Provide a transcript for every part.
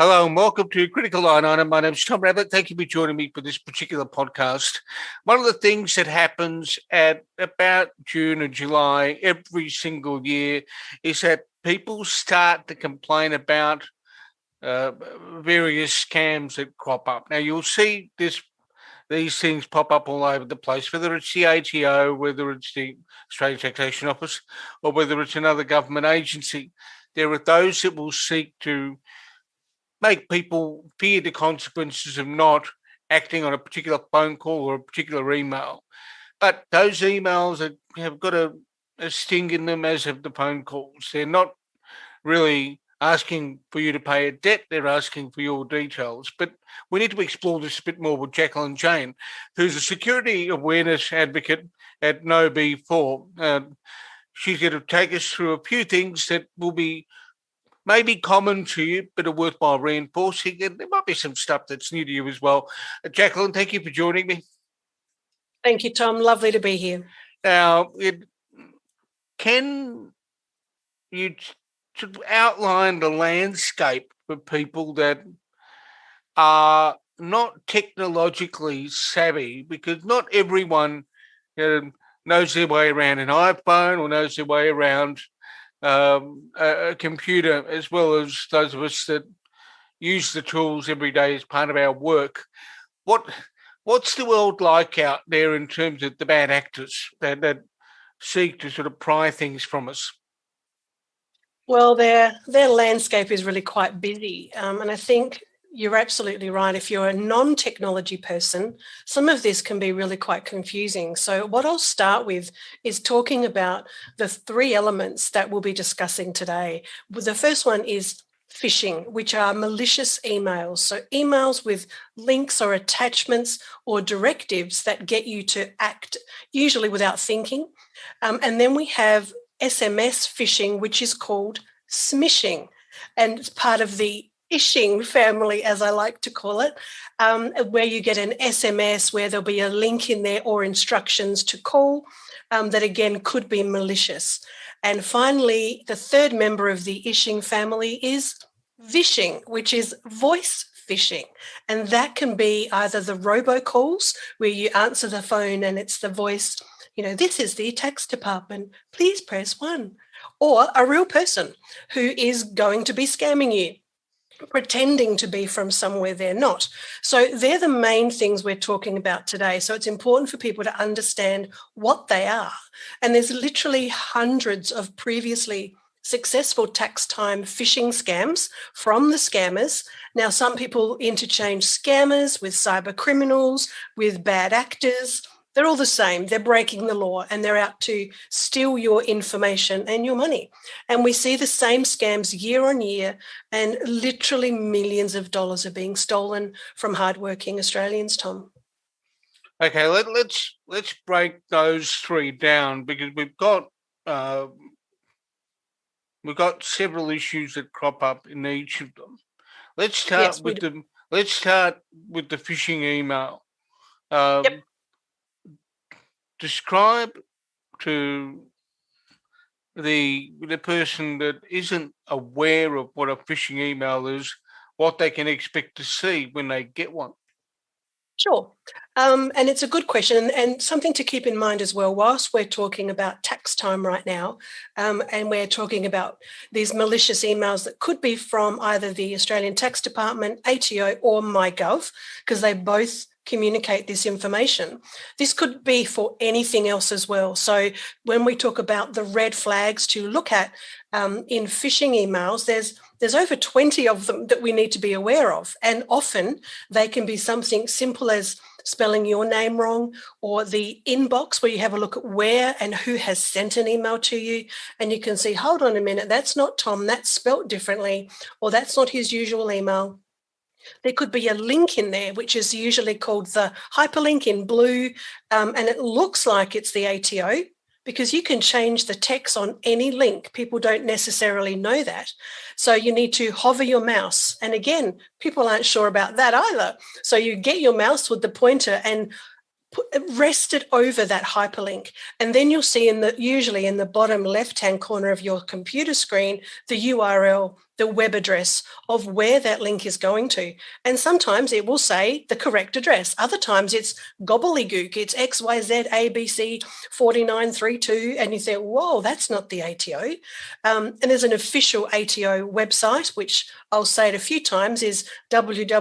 Hello and welcome to Critical Line Item. My name's Tom Rabbit. Thank you for joining me for this particular podcast. One of the things that happens at about June or July every single year is that people start to complain about various scams that crop up. Now, you'll see these things pop up all over the place, whether it's the ATO, whether it's the Australian Taxation Office, or whether it's another government agency. There are those that will seek to make people fear the consequences of not acting on a particular phone call or a particular email. But those emails have got a sting in them, as have the phone calls. They're not really asking for you to pay a debt, they're asking for your details. But we need to explore this a bit more with Jacqueline Jane, who's a security awareness advocate at No B4. She's going to take us through a few things that will be maybe common to you, but are worthwhile reinforcing. And there might be some stuff that's new to you as well. Jacqueline, thank you for joining me. Thank you, Tom. Lovely to be here. Now, can you outline the landscape for people that are not technologically savvy? Because not everyone knows their way around an iPhone or knows their way around a computer, as well as those of us that use the tools every day as part of our work. What's the world like out there in terms of the bad actors that seek to sort of pry things from us? Well, their landscape is really quite busy, and I think you're absolutely right. If you're a non-technology person, some of this can be really quite confusing. So what I'll start with is talking about the three elements that we'll be discussing today. The first one is phishing, which are malicious emails. So emails with links or attachments or directives that get you to act, usually without thinking. And then we have SMS phishing, which is called smishing, and it's part of the phishing family, as I like to call it, where you get an SMS where there'll be a link in there or instructions to call that, again, could be malicious. And finally, the third member of the phishing family is vishing, which is voice phishing. And that can be either the robocalls, where you answer the phone and it's the voice, this is the tax department, please press 1, or a real person who is going to be scamming you, pretending to be from somewhere they're not. So they're the main things we're talking about today. So it's important for people to understand what they are. And there's literally hundreds of previously successful tax time phishing scams from the scammers. Now, some people interchange scammers with cyber criminals, with bad actors. They're all the same. They're breaking the law and they're out to steal your information and your money. And we see the same scams year on year, and literally millions of dollars are being stolen from hardworking Australians, Tom. Okay, let's break those three down, because we've got several issues that crop up in each of them. Let's start with the phishing email. Yep. Describe to the person that isn't aware of what a phishing email is, what they can expect to see when they get one. Sure. And it's a good question, and something to keep in mind as well, whilst we're talking about tax time right now, and we're talking about these malicious emails that could be from either the Australian Tax Department, ATO, or MyGov, because they both communicate this information. This could be for anything else as well. So when we talk about the red flags to look at in phishing emails, there's over 20 of them that we need to be aware of. And often they can be something simple as spelling your name wrong, or the inbox where you have a look at where and who has sent an email to you. And you can see, hold on a minute, that's not Tom, that's spelt differently, or that's not his usual email. There could be a link in there, which is usually called the hyperlink in blue, and it looks like it's the ATO, because you can change the text on any link. People don't necessarily know that. So you need to hover your mouse. And again, people aren't sure about that either. So you get your mouse with the pointer and rest it over that hyperlink. And then you'll see usually in the bottom left-hand corner of your computer screen, the URL the web address of where that link is going to. And sometimes it will say the correct address. Other times it's gobbledygook. It's XYZABC 4932. And you think, whoa, that's not the ATO. And there's an official ATO website, which I'll say it a few times, is www.ato.gov.au.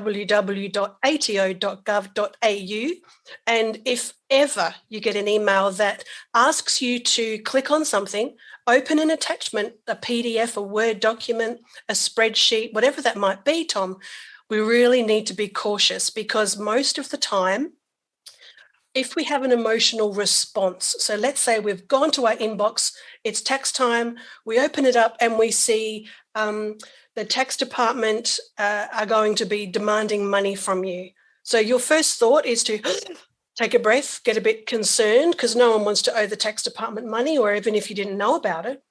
And if ever you get an email that asks you to click on something, open an attachment, a PDF, a Word document, a spreadsheet, whatever that might be, Tom, we really need to be cautious, because most of the time, if we have an emotional response, so let's say we've gone to our inbox, it's tax time, we open it up and we see the tax department are going to be demanding money from you. So your first thought is to take a breath, get a bit concerned, because no one wants to owe the tax department money, or even if you didn't know about it.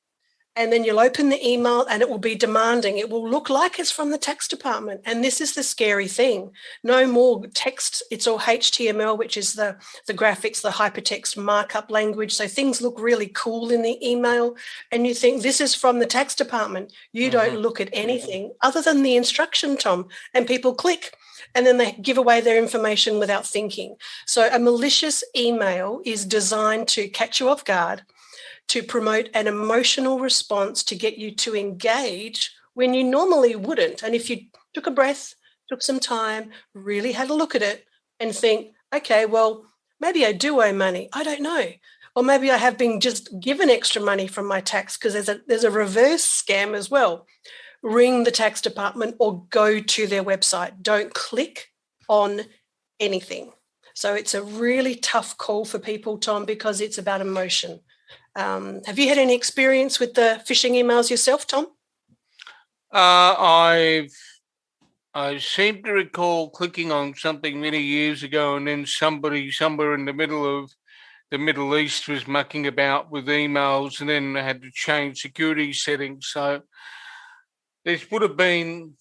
And then you'll open the email and it will be demanding. It will look like it's from the tax department. And this is the scary thing. No more text. It's all HTML, which is the graphics, the hypertext markup language. So things look really cool in the email. And you think this is from the tax department. You don't look at anything other than the instruction, Tom, and people click. And then they give away their information without thinking. So a malicious email is designed to catch you off guard, to promote an emotional response, to get you to engage when you normally wouldn't. And if you took a breath, took some time, really had a look at it and think, okay, well, maybe I do owe money. I don't know. Or maybe I have been just given extra money from my tax, because there's a reverse scam as well. Ring the tax department or go to their website. Don't click on anything. So it's a really tough call for people, Tom, because it's about emotion. Have you had any experience with the phishing emails yourself, Tom? I seem to recall clicking on something many years ago, and then somebody somewhere in the middle of the Middle East was mucking about with emails, and then they had to change security settings. So this would have been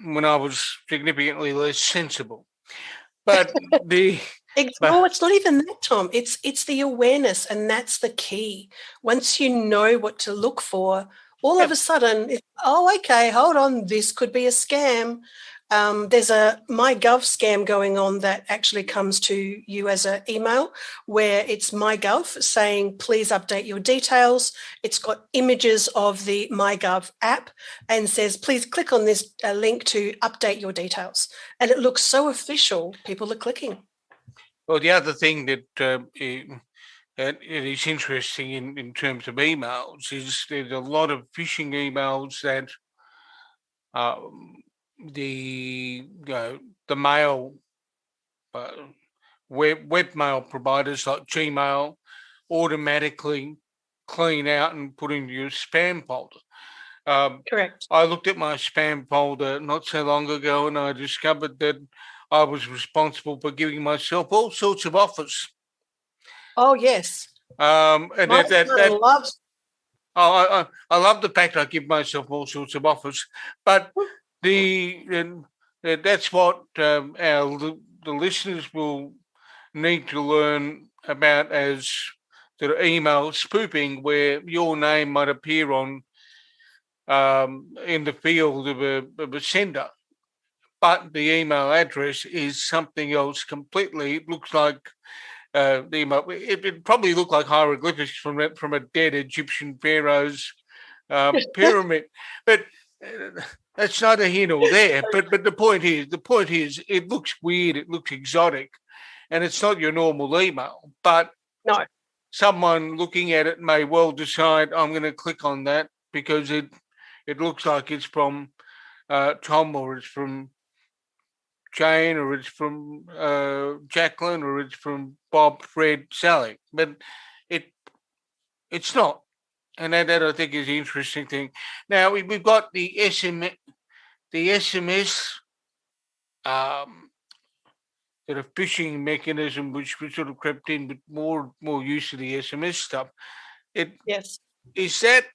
when I was significantly less sensible. But No, it's not even that, Tom. It's the awareness, and that's the key. Once you know what to look for, all of a sudden, okay, hold on, this could be a scam. There's a MyGov scam going on that actually comes to you as an email, where it's MyGov saying, please update your details. It's got images of the MyGov app and says, please click on this link to update your details. And it looks so official, people are clicking. Well, the other thing that it is interesting in terms of emails is there's a lot of phishing emails that the mail webmail providers like Gmail automatically clean out and put into your spam folder. Correct. I looked at my spam folder not so long ago, and I discovered that I was responsible for giving myself all sorts of offers. Oh, yes. And My son loves. I love the fact I give myself all sorts of offers, but that's what the listeners will need to learn about as the email spoofing, where your name might appear on in the field of a sender, but the email address is something else completely. It looks like the email. It probably looked like hieroglyphics from a dead Egyptian pharaoh's pyramid, but that's neither here nor there. But the point is, it looks weird. It looks exotic, and it's not your normal email. But no, someone looking at it may well decide, I'm going to click on that because it looks like it's from Tom, or it's from Jane, or it's from Jacqueline, or it's from Bob, Fred, Sally. But it's not. And that I think is the interesting thing. Now we've got the SMS sort of phishing mechanism, which we sort of crept in, but more use of the SMS stuff. Yes. Is that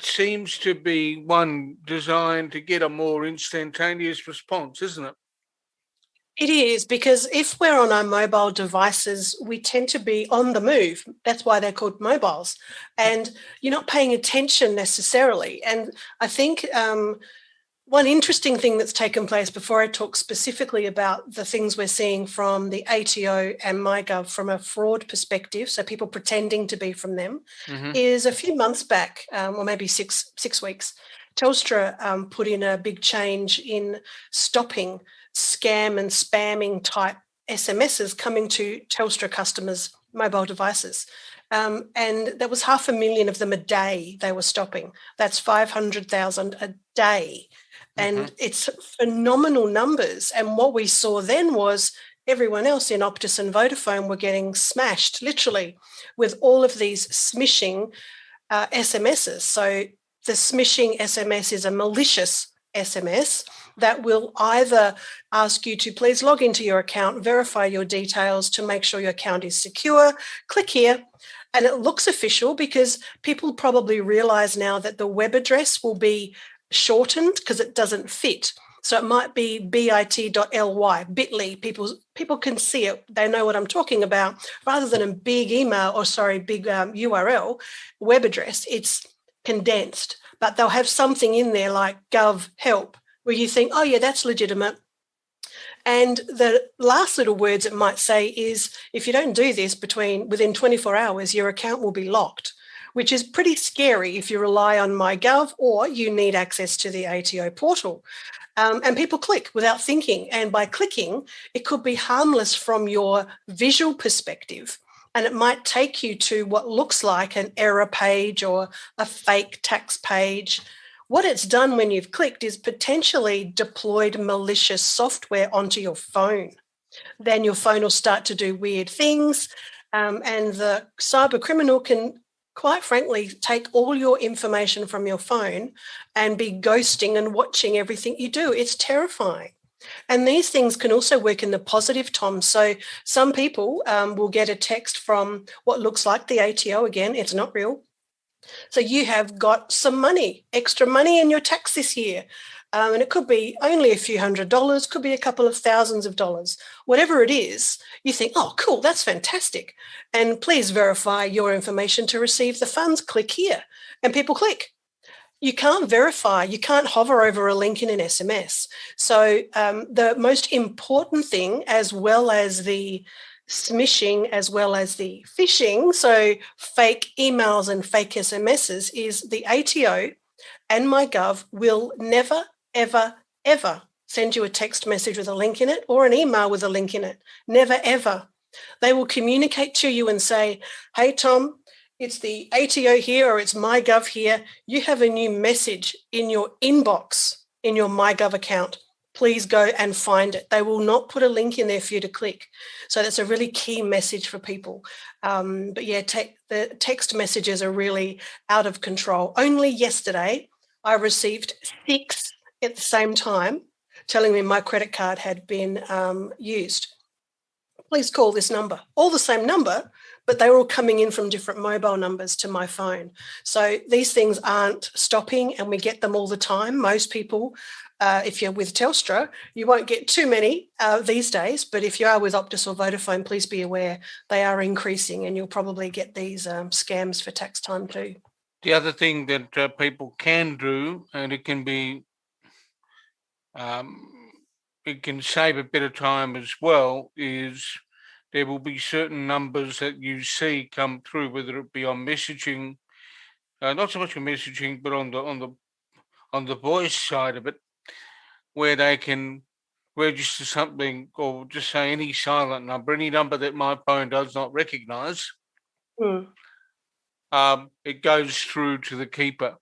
seems to be one designed to get a more instantaneous response, isn't it? It is, because if we're on our mobile devices, we tend to be on the move. That's why they're called mobiles. And you're not paying attention necessarily. And I think one interesting thing that's taken place, before I talk specifically about the things we're seeing from the ATO and MyGov from a fraud perspective, so people pretending to be from them, is a few months back, or maybe six weeks, Telstra put in a big change in stopping scam and spamming type SMSs coming to Telstra customers' mobile devices. And that was 500,000 of them a day they were stopping. That's 500,000 a day. And it's phenomenal numbers. And what we saw then was everyone else in Optus and Vodafone were getting smashed, literally, with all of these smishing SMSs. So the smishing SMS is a malicious SMS that will either ask you to please log into your account, verify your details to make sure your account is secure, click here. And it looks official because people probably realize now that the web address will be shortened because it doesn't fit. So it might be bit.ly, bit.ly. People can see it. They know what I'm talking about. Rather than a big email, big URL, web address, it's condensed. But they'll have something in there like gov help, where you think, oh yeah, that's legitimate. And the last little words it might say is, if you don't do this within 24 hours, your account will be locked, which is pretty scary if you rely on MyGov or you need access to the ATO portal. And people click without thinking. And by clicking, it could be harmless from your visual perspective. And it might take you to what looks like an error page or a fake tax page. What it's done when you've clicked is potentially deployed malicious software onto your phone. Then your phone will start to do weird things. And the cyber criminal can, quite frankly, take all your information from your phone and be ghosting and watching everything you do. It's terrifying. And these things can also work in the positive, Tom. So some people will get a text from what looks like the ATO. Again, it's not real. So you have got some money, extra money in your tax this year. And it could be only a few $100s, could be a couple of thousands of dollars. Whatever it is, you think, oh, cool, that's fantastic. And please verify your information to receive the funds. Click here. And people click. You can't verify, you can't hover over a link in an SMS. So the most important thing, as well as the smishing, as well as the phishing, so fake emails and fake SMSs, is the ATO and MyGov will never, ever, ever send you a text message with a link in it or an email with a link in it. Never, ever. They will communicate to you and say, hey, Tom, it's the ATO here or it's MyGov here. You have a new message in your inbox in your MyGov account. Please go and find it. They will not put a link in there for you to click. So that's a really key message for people. But yeah, the text messages are really out of control. Only yesterday, I received 6 at the same time telling me my credit card had been used. Please call this number. All the same number, but they were all coming in from different mobile numbers to my phone. So these things aren't stopping, and we get them all the time. Most people, if you're with Telstra, you won't get too many these days, but if you are with Optus or Vodafone, please be aware they are increasing, and you'll probably get these scams for tax time too. The other thing that people can do, and it can save a bit of time as well, is there will be certain numbers that you see come through, whether it be on messaging, not so much on messaging, but on the voice side of it, where they can register something or just say any silent number, any number that my phone does not recognise. It goes through to the keeper,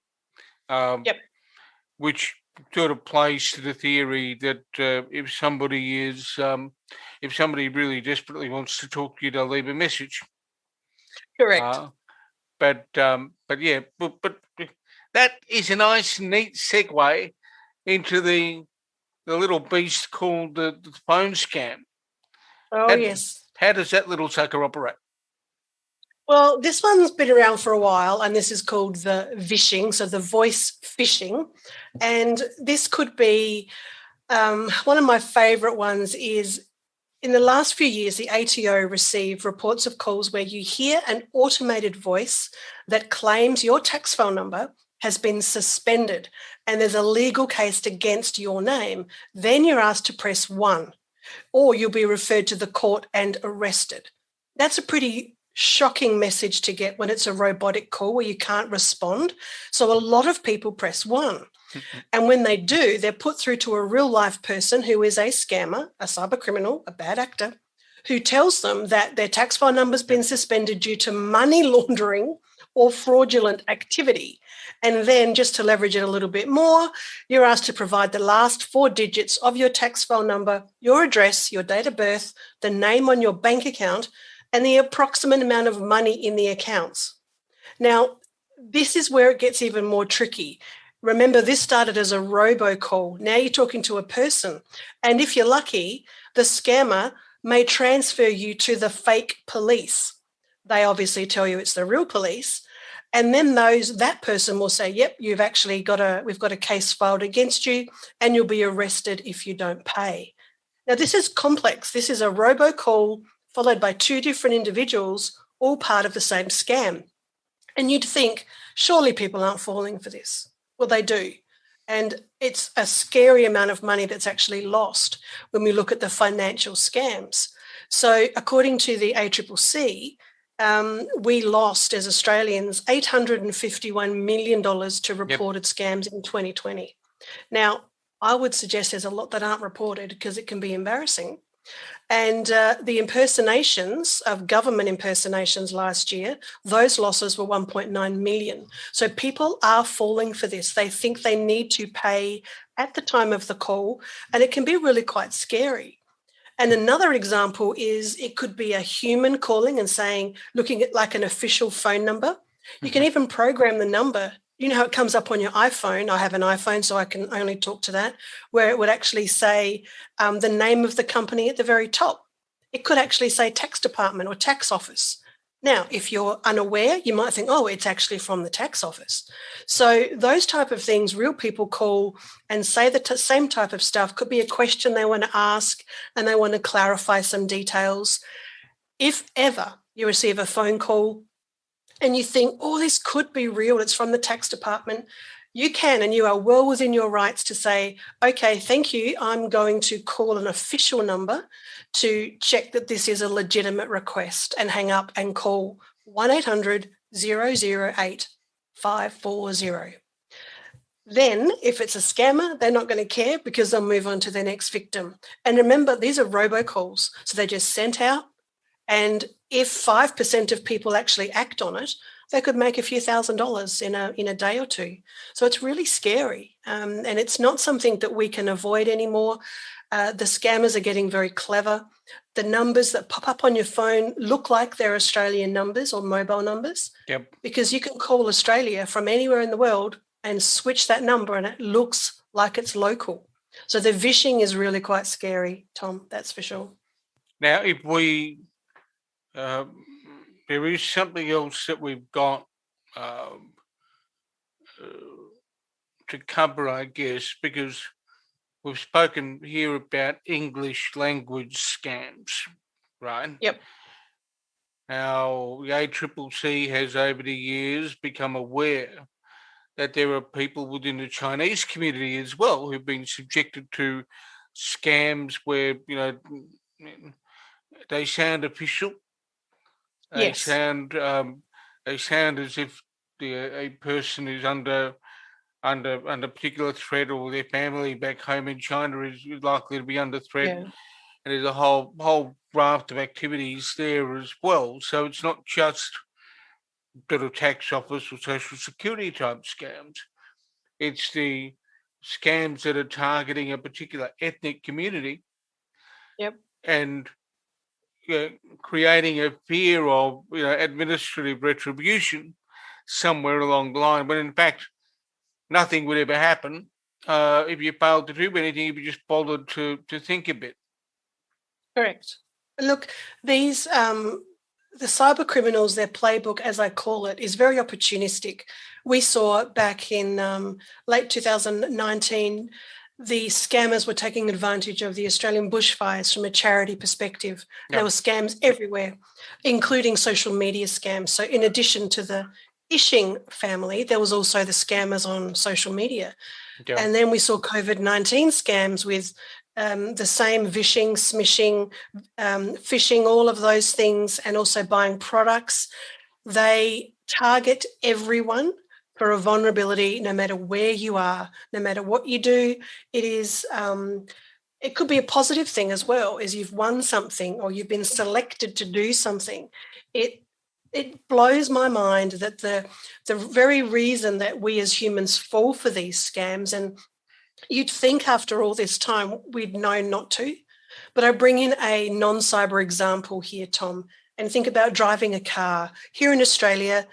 which sort of plays to the theory that if somebody really desperately wants to talk to you, they'll leave a message. Correct. But that is a nice, neat segue into the little beast called the phone scam. Yes. How does that little sucker operate? Well, this one's been around for a while, and this is called the phishing, so the voice phishing. And this could be One of my favourite ones is, in the last few years, the ATO received reports of calls where you hear an automated voice that claims your tax file number has been suspended and there's a legal case against your name. Then you're asked to press 1, or you'll be referred to the court and arrested. That's a pretty shocking message to get when it's a robotic call where you can't respond. So a lot of people press 1. And when they do, they're put through to a real life person who is a scammer, a cyber criminal, a bad actor, who tells them that their tax file number's been suspended due to money laundering or fraudulent activity. And then, just to leverage it a little bit more, you're asked to provide the last 4 digits of your tax file number, your address, your date of birth, the name on your bank account, and the approximate amount of money in the accounts. Now, this is where it gets even more tricky. Remember, this started as a robocall. Now you're talking to a person. And if you're lucky, the scammer may transfer you to the fake police. They obviously tell you it's the real police. And then that person will say, yep, we've got a case filed against you and you'll be arrested if you don't pay. Now, this is complex. This is a robocall followed by 2 different individuals, all part of the same scam. And you'd think, surely people aren't falling for this. Well, they do. And it's a scary amount of money that's actually lost when we look at the financial scams. So according to the ACCC, we lost as Australians $851 million to reported scams in 2020. Now, I would suggest there's a lot that aren't reported because it can be embarrassing. And the impersonations of government impersonations last year, those losses were 1.9 million. So people are falling for this. They think they need to pay at the time of the call, and it can be really quite scary. And another example is it could be a human calling and saying, looking at like an official phone number. You can even program the number. You know how it comes up on your iPhone? I have an iPhone, so I can only talk to that, where it would actually say the name of the company at the very top. It could actually say tax department or tax office. Now, if you're unaware, you might think, oh, it's actually from the tax office. So those type of things, real people call and say the same type of stuff. Could be a question they want to ask and they want to clarify some details. If ever you receive a phone call and you think, oh, this could be real, it's from the tax department, you can and you are well within your rights to say, okay, thank you, I'm going to call an official number to check that this is a legitimate request, and hang up and call 1-800-008-540. Then if it's a scammer, they're not going to care because they'll move on to their next victim. And remember, these are robocalls, so they're just sent out. And if 5% of people actually act on it, they could make a few $1,000s in a day or two. So it's really scary. And it's not something that we can avoid anymore. The scammers are getting very clever. The numbers that pop up on your phone look like they're Australian numbers or mobile numbers. Yep. Because you can call Australia from anywhere in the world and switch that number and it looks like it's local. So the phishing is really quite scary, Tom, that's for sure. Now, if we... there is something else that we've got to cover, I guess, because we've spoken here about English language scams, right? Yep. Now, the ACCC has over the years become aware that there are people within the Chinese community as well who've been subjected to scams where, they sound official. They sound as if a person is under particular threat, or their family back home in China is likely to be under threat. Yeah. And there's a whole raft of activities there as well. So it's not just the tax office or social security type scams. It's the scams that are targeting a particular ethnic community. Yep. And creating a fear of administrative retribution somewhere along the line, when in fact nothing would ever happen if you failed to do anything, if you just bothered to think a bit. Correct. Look, these the cyber criminals, their playbook, as I call it, is very opportunistic. We saw back in late 2019 the scammers were taking advantage of the Australian bushfires from a charity perspective. Yeah. There were scams everywhere, including social media scams. So in addition to the phishing family, there was also the scammers on social media. Yeah. And then we saw COVID-19 scams with the same vishing, smishing, phishing, all of those things, and also buying products. They target everyone for a vulnerability, no matter where you are, no matter what you do. It is, it could be a positive thing as well, as you've won something or you've been selected to do something. It blows my mind that the very reason that we as humans fall for these scams, and you'd think after all this time we'd know not to, but I bring in a non-cyber example here, Tom, and think about driving a car. Here in Australia,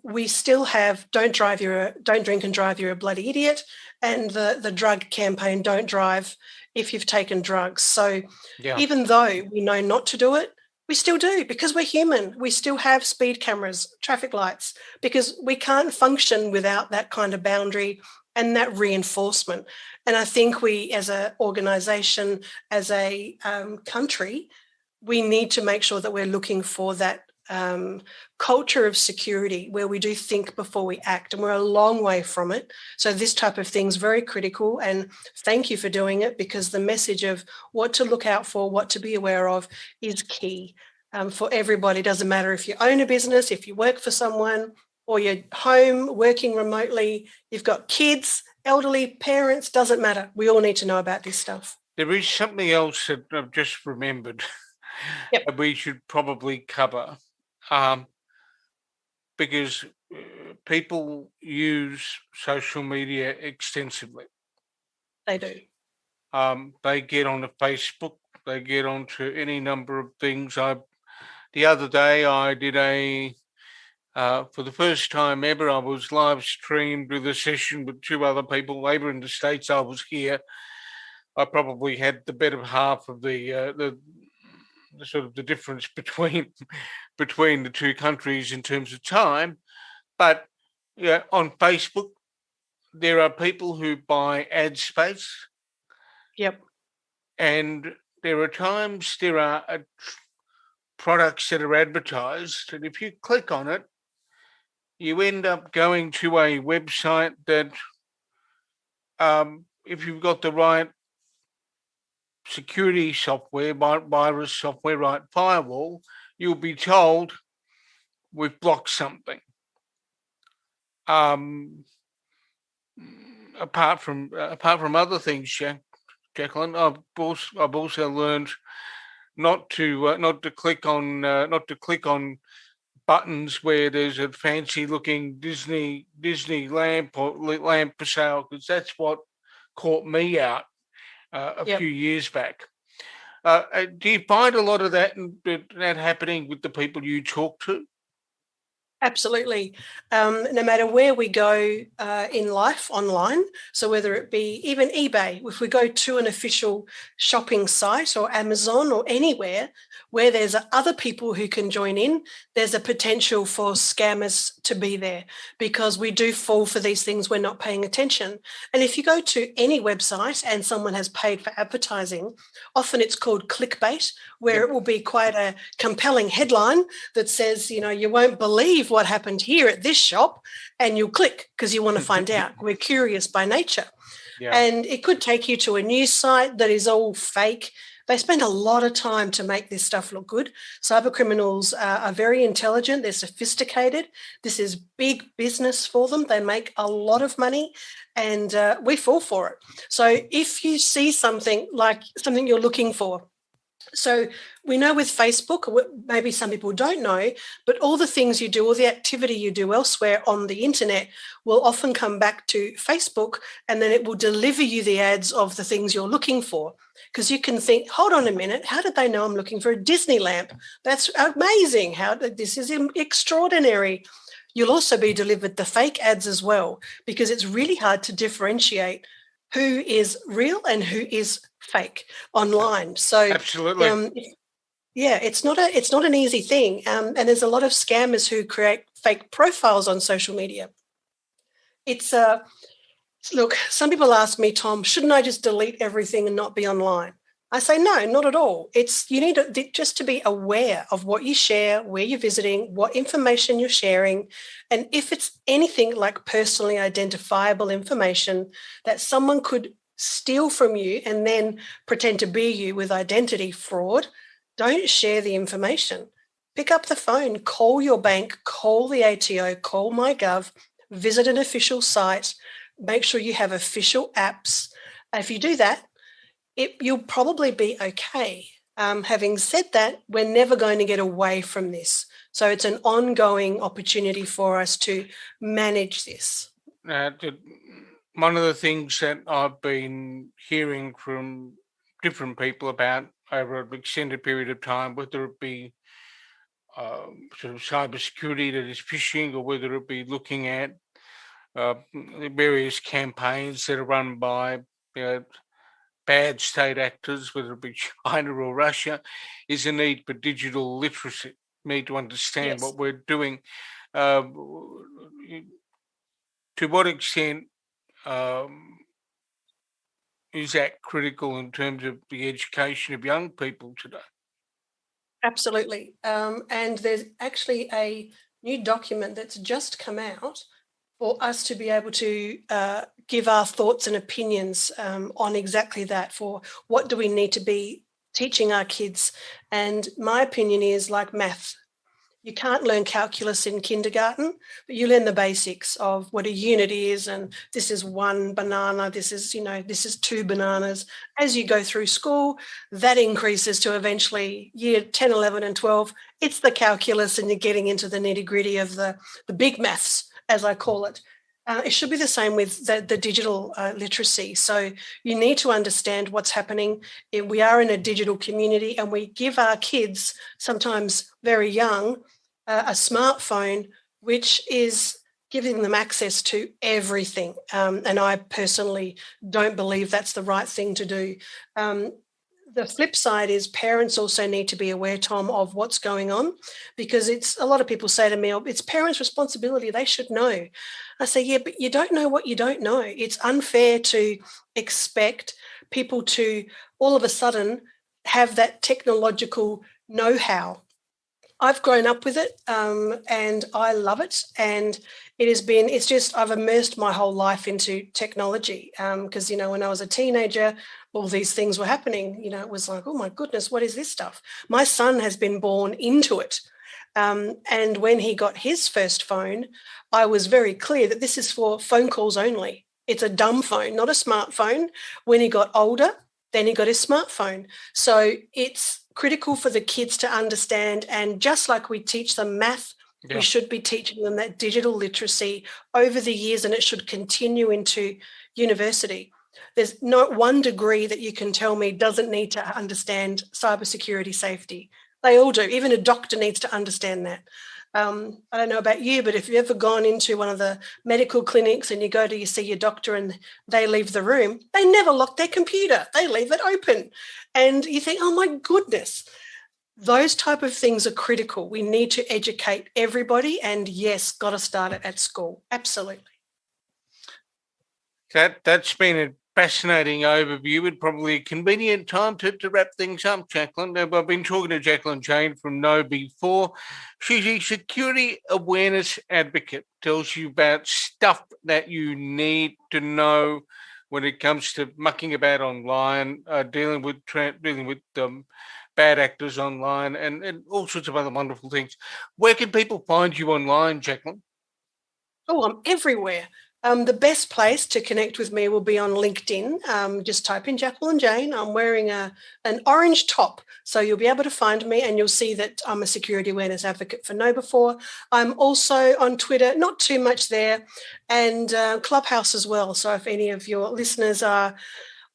we still have don't drink and drive, you're a bloody idiot, and the drug campaign, don't drive if you've taken drugs. So even though we know not to do it, we still do, because we're human. We still have speed cameras, traffic lights, because we can't function without that kind of boundary and that reinforcement. And I think we, as an organisation, as a country, we need to make sure that we're looking for that culture of security where we do think before we act, and we're a long way from it. So this type of thing is very critical, and thank you for doing it, because the message of what to look out for, what to be aware of is key for everybody. It doesn't matter if you own a business, if you work for someone, or you're home working remotely, you've got kids, elderly parents, doesn't matter. We all need to know about this stuff. There is something else that I've just remembered that we should probably cover, because people use social media extensively. They do. They get onto Facebook, they get onto any number of things. The other day I did for the first time ever, I was live streamed with a session with two other people. They were in the States, I was here. I probably had the better half of the sort of the difference between the two countries in terms of time. But on Facebook, there are people who buy ad space. Yep. And there are times there are products that are advertised, and if you click on it, you end up going to a website that, if you've got the right security software, virus software, right firewall, you'll be told we've blocked something. Apart from other things, Jacqueline, I've also learned not to click on buttons where there's a fancy looking Disney lamp or lamp for sale, because that's what caught me out a few years back. Do you find a lot of that happening with the people you talk to? Absolutely. No matter where we go in life online, so whether it be even eBay, if we go to an official shopping site or Amazon or anywhere where there's other people who can join in, there's a potential for scammers to be there, because we do fall for these things. We're not paying attention. And if you go to any website and someone has paid for advertising, often it's called clickbait, where it will be quite a compelling headline that says, you won't believe what happened here at this shop, and you'll click because you want to find out. We're curious by nature. And it could take you to a news site that is all fake. They spend a lot of time to make this stuff look good. Cyber criminals are very intelligent. They're sophisticated. This is big business for them. They make a lot of money, and we fall for it. So if you see something you're looking for, so we know with Facebook, maybe some people don't know, but all the things you do, all the activity you do elsewhere on the internet will often come back to Facebook, and then it will deliver you the ads of the things you're looking for. Because you can think, hold on a minute, how did they know I'm looking for a Disney lamp? That's amazing. This is extraordinary. You'll also be delivered the fake ads as well, because it's really hard to differentiate who is real and who is fake online. So absolutely. It's not an easy thing. And there's a lot of scammers who create fake profiles on social media. It's Look, some people ask me, Tom, shouldn't I just delete everything and not be online? I say, no, not at all. You need just to be aware of what you share, where you're visiting, what information you're sharing. And if it's anything like personally identifiable information that someone could steal from you and then pretend to be you with identity fraud, don't share the information. Pick up the phone, call your bank, call the ATO, call MyGov, visit an official site, make sure you have official apps. If you do that, you'll probably be okay. Having said that, we're never going to get away from this. So it's an ongoing opportunity for us to manage this. One of the things that I've been hearing from different people about over an extended period of time, whether it be sort of cybersecurity that is phishing, or whether it be looking at various campaigns that are run by bad state actors, whether it be China or Russia, is a need for digital literacy, need to understand what we're doing. To what extent is that critical in terms of the education of young people today? Absolutely. And there's actually a new document that's just come out for us to be able to give our thoughts and opinions on exactly that, for what do we need to be teaching our kids. And my opinion is, like math, you can't learn calculus in kindergarten, but you learn the basics of what a unit is, and this is one banana, this is two bananas. As you go through school, that increases to eventually year 10, 11 and 12. It's the calculus, and you're getting into the nitty-gritty of the big maths, as I call it. It should be the same with the digital literacy. So you need to understand what's happening. We are in a digital community, and we give our kids, sometimes very young, a smartphone, which is giving them access to everything. And I personally don't believe that's the right thing to do. The flip side is parents also need to be aware, Tom, of what's going on, because a lot of people say to me, oh, it's parents' responsibility, they should know. I say, yeah, but you don't know what you don't know. It's unfair to expect people to all of a sudden have that technological know-how. I've grown up with it and I love it. And I've immersed my whole life into technology because, when I was a teenager, all these things were happening. It was like, oh my goodness, what is this stuff? My son has been born into it. And when he got his first phone, I was very clear that this is for phone calls only. It's a dumb phone, not a smartphone. When he got older, then he got his smartphone. So it's critical for the kids to understand. And just like we teach them math, we should be teaching them that digital literacy over the years, and it should continue into university. There's not one degree that you can tell me doesn't need to understand cybersecurity safety. They all do. Even a doctor needs to understand that. I don't know about you, but if you've ever gone into one of the medical clinics and you see your doctor and they leave the room, they never lock their computer. They leave it open. And you think, oh my goodness, those type of things are critical. We need to educate everybody, and yes, got to start it at school. Absolutely. That's been a fascinating overview and probably a convenient time to wrap things up, Jacqueline. Now, I've been talking to Jacqueline Jane from Know Before. She's a security awareness advocate, tells you about stuff that you need to know when it comes to mucking about online, dealing with bad actors online, and all sorts of other wonderful things. Where can people find you online, Jacqueline? Oh, I'm everywhere. The best place to connect with me will be on LinkedIn. Just type in Jacqueline Jane. I'm wearing an orange top, so you'll be able to find me, and you'll see that I'm a security awareness advocate for Know Before. I'm also on Twitter, not too much there, and Clubhouse as well. So if any of your listeners are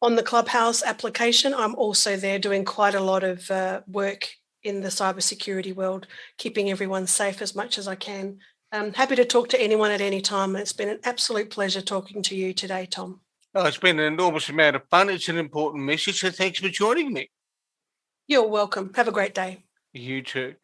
on the Clubhouse application, I'm also there doing quite a lot of work in the cybersecurity world, keeping everyone safe as much as I can. I'm happy to talk to anyone at any time. And it's been an absolute pleasure talking to you today, Tom. Oh, it's been an enormous amount of fun. It's an important message. So thanks for joining me. You're welcome. Have a great day. You too.